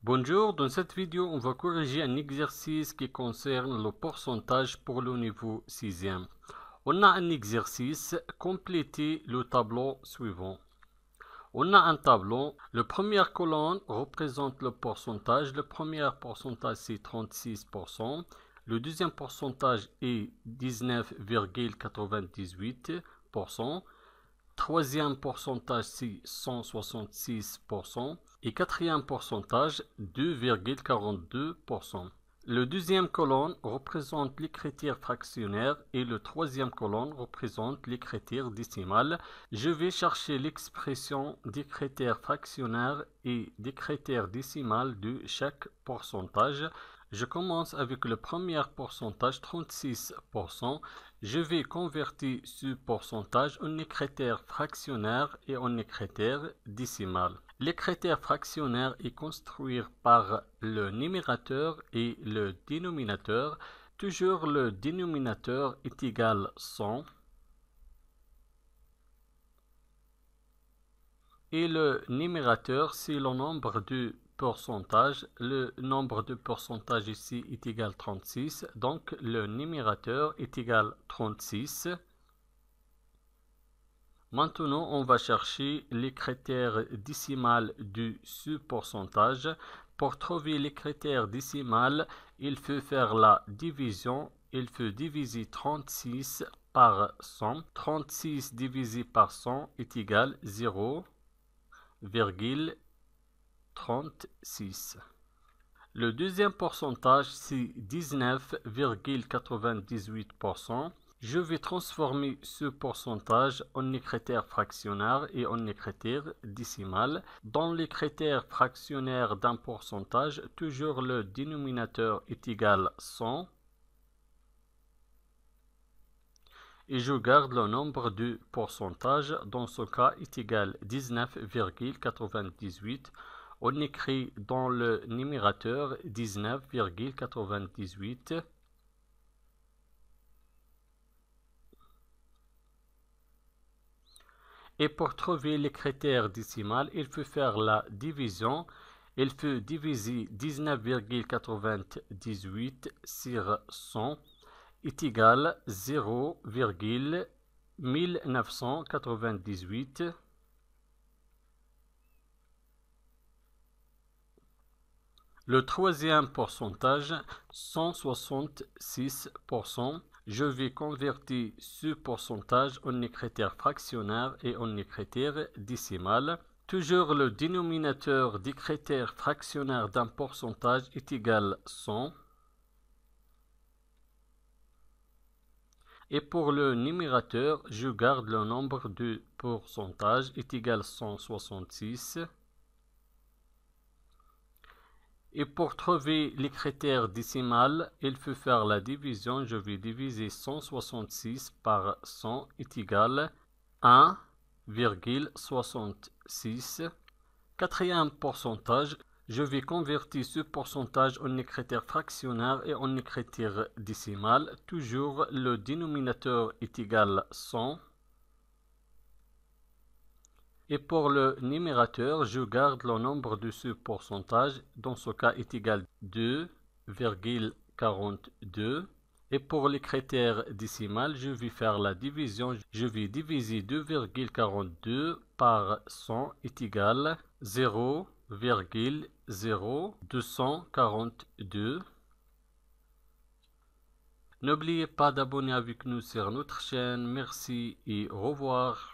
Bonjour, dans cette vidéo, on va corriger un exercice qui concerne le pourcentage pour le niveau 6e. On a un exercice, compléter le tableau suivant. On a un tableau, la première colonne représente le pourcentage. Le premier pourcentage c'est 36%, le deuxième pourcentage est 19,98%. Troisième pourcentage, c'est 166%. Et quatrième pourcentage, 2,42%. Le deuxième colonne représente les critères fractionnaires et le troisième colonne représente les critères décimales. Je vais chercher l'expression des critères fractionnaires et des critères décimales de chaque pourcentage. Je commence avec le premier pourcentage, 36%. Je vais convertir ce pourcentage en critères fractionnaires et en critères décimales. Les critères fractionnaires est construit par le numérateur et le dénominateur. Toujours le dénominateur est égal à 100 et le numérateur c'est le nombre de pourcentage. Le nombre de pourcentage ici est égal à 36, donc le numérateur est égal à 36. Maintenant, on va chercher les critères décimales de ce pourcentage. Pour trouver les critères décimales, il faut faire la division. Il faut diviser 36 par 100. 36 divisé par 100 est égal à 0,36. Le deuxième pourcentage, c'est 19,98%. Je vais transformer ce pourcentage en critères fractionnaires et en critères décimales. Dans les critères fractionnaires d'un pourcentage, toujours le dénominateur est égal à 100. Et je garde le nombre de pourcentages. Dans ce cas, est égal à 19,98. On écrit dans le numérateur 19,98. Et pour trouver les critères décimales, il faut faire la division. Il faut diviser 19,98 sur 100 est égal à 0,1998. Le troisième pourcentage, 166%. Je vais convertir ce pourcentage en critères fractionnaires et en critères décimales. Toujours le dénominateur des critères fractionnaires d'un pourcentage est égal à 100. Et pour le numérateur, je garde le nombre de pourcentages est égal à 166. Et pour trouver les critères décimales, il faut faire la division. Je vais diviser 166 par 100 est égal à 1,66. Quatrième pourcentage, je vais convertir ce pourcentage en critères fractionnaires et en critères décimales. Toujours le dénominateur est égal à 100. Et pour le numérateur, je garde le nombre de ce pourcentage. Dans ce cas, est égal à 2,42. Et pour les critères décimales, je vais faire la division. Je vais diviser 2,42 par 100 est égal à 0,0242. N'oubliez pas d'abonner avec nous sur notre chaîne. Merci et au revoir.